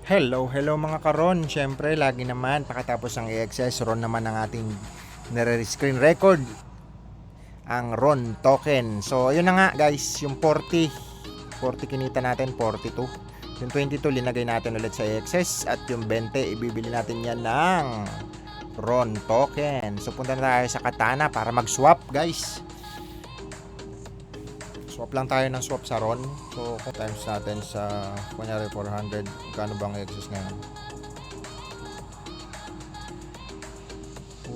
Hello mga karon. Siyempre, lagi naman pakatapos ng i-access, RON naman ang ating nare-screen record, ang RON token. So, ayun na nga guys, yung 40 kinita natin, 42. Yung 22 linagay natin ulit sa i-access at yung 20 ibibili natin yan ng RON token. So, punta na tayo sa Katana para mag-swap guys. Swap lang tayo ng swap sa RON. So, times natin sa, kunyari 400. Kano bang excess ngayon?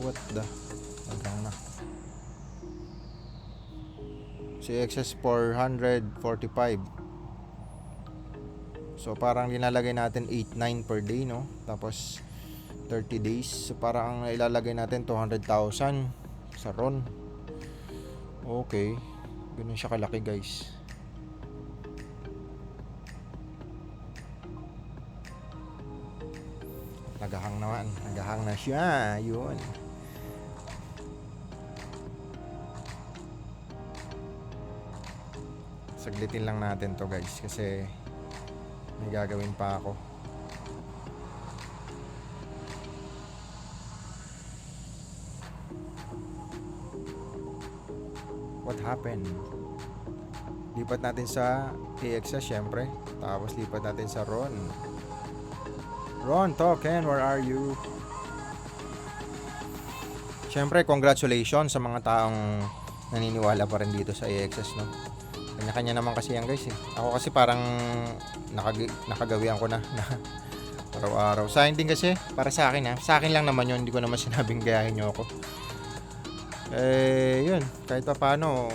What the? Hanggang na. Si excess 445. So, parang linalagay natin 8-9 per day, no? Tapos, 30 days. So, parang ilalagay natin 200,000 sa RON. Okay. Ganun siya kalaki guys. Nagahang naman. Nagahang na siya. Yun. Saglitin lang natin to guys. Kasi may gagawin pa ako. What happened? Lipat natin sa AXS syempre. Tapos lipat natin sa RON. RON token, where are you? Syempre, congratulations sa mga taong naniniwala pa rin dito sa AXS, no? Kanya-kanya naman kasi yan guys eh. Ako kasi parang nakagawian ko na araw-araw. Sa akin din kasi, para sa akin ha. Sa akin lang naman yun, hindi ko naman sinabing gayahin nyo ako. Yun, kahit pa paano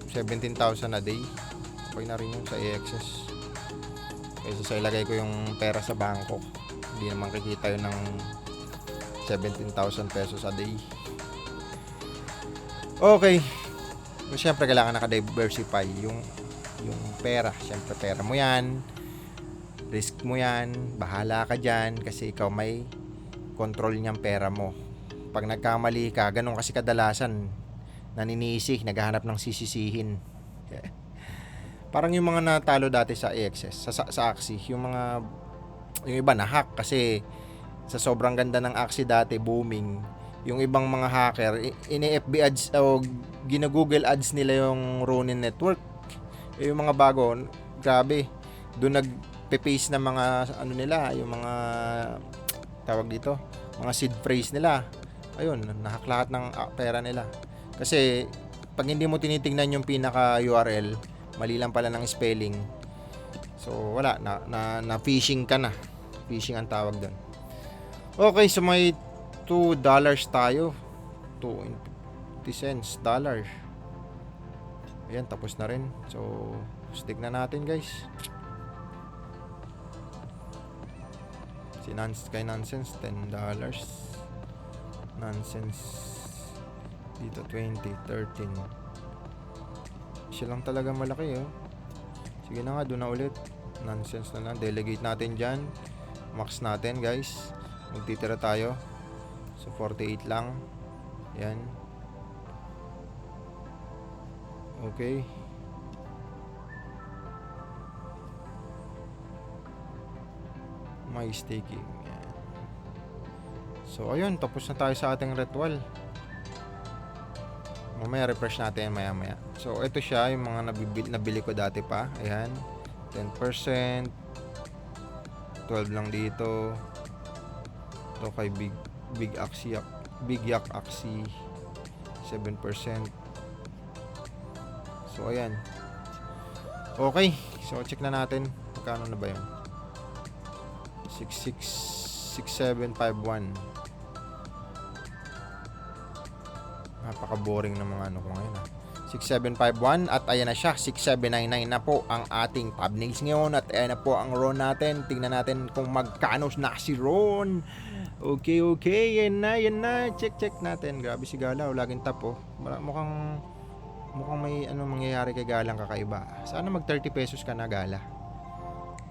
17,000 a day. Okay na rin yun sa AXS. Kaysa sa ilagay ko yung pera sa bangko, hindi naman kikita yun ng 17,000 pesos a day. Okay. So, syempre kailangan naka-diversify yung pera. Syempre pera mo yan, risk mo yan, bahala ka dyan kasi ikaw may control niyang pera mo. Pag nagkamali ka, ganun kasi kadalasan naninisi, naghahanap ng sisisihin. Parang yung mga natalo dati sa AXS, sa Axie, yung iba na-hack kasi sa sobrang ganda ng Axie dati, booming. Yung ibang mga hacker, ini-FB ads o gina-Google ads nila yung Ronin Network. Yung mga bago, grabe, doon nagpe-paste na mga ano nila, yung mga tawag dito, mga seed phrase nila. Ayun, nahack lahat ng pera nila. Kasi pag hindi mo tinitingnan yung pinaka URL, mali lang pala ng spelling. So wala na phishing ka na. Phishing ang tawag doon. Okay, so may $2 tayo. 20 cents dollar. Ayan, tapos na rin. So stick na natin guys. Kay nonsense $10. Nonsense dito 20, 13. Siya lang talaga malaki oh. Sige na nga, doon na ulit. Nonsense na lang. Delegate natin dyan. Max natin guys. Magtitira tayo. So 48 lang. Yan. Okay. My staking. Yan. So ayun, tapos na tayo sa ating ritual. Mamaya refresh natin maya. So ito siya yung mga nabili ko dati pa. Ayan. 10%. 12 lang dito. Ito kay Big Yak Axie 7%. So ayan. Okay. So check na natin. Magkano na ba yun? 6751. Napaka-boring ng mga ano ko ngayon ha. 6751 at ayan na siya, 6799 na po ang ating thumbnails ngayon at ayan na po ang RON natin. Tingnan natin kung magkano na si RON. Okay, yan na. Check natin. Grabe si Galaw, laging top oh. Mukhang may mangyayari kay Galang kakaiba. Sana mag 30 pesos ka na Gala.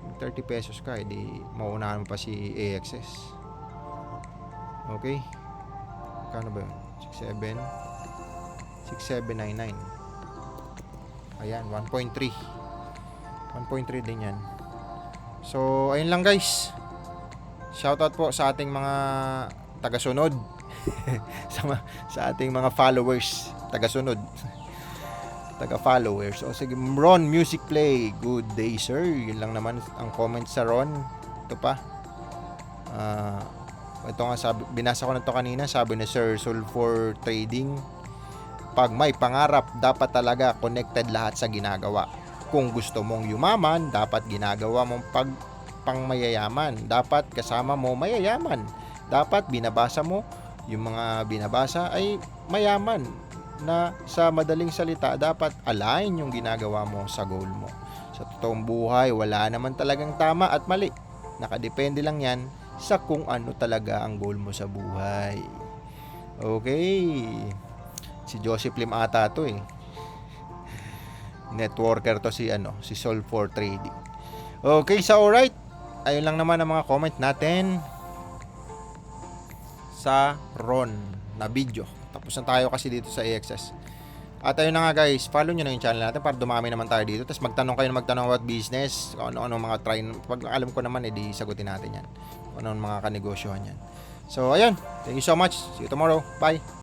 Mag 30 pesos ka, edi mauunahan mo pa si AXS. Okay. Kano ba yun? 6799. Ayan, 1.3 din yan. So ayun lang guys. shoutout po sa ating mga tagasunod. sa ating mga followers, tagasunod. Taga-followers. O sige, Ron Music Play. Good day, sir. Yun lang naman ang comment sa Ron. Ito pa. Ito nga, binasa ko na to kanina. Sabi ni Sir Sulfur Trading, pag may pangarap, dapat talaga connected lahat sa ginagawa. Kung gusto mong yumaman, dapat ginagawa mong pangmayayaman. Dapat kasama mo mayayaman. Dapat binabasa mo, yung mga binabasa ay mayaman. Na sa madaling salita, dapat align yung ginagawa mo sa goal mo. Sa totoong buhay, wala naman talagang tama at mali. Nakadepende lang yan sa kung ano talaga ang goal mo sa buhay. Okay. Si Joseph Lim ata to eh. Networker to si Sol for Trading. Okay, so alright. Ayun lang naman ang mga comment natin sa Ron na video. Tapos na tayo kasi dito sa AXS. At ayun na nga guys, follow nyo na yung channel natin para dumami naman tayo dito. Tapos magtanong about business, kung ano mga try. Pag alam ko naman, edi sagutin natin yan. Kung ano mga kanegosyohan yan. So ayun, thank you so much. See you tomorrow. Bye.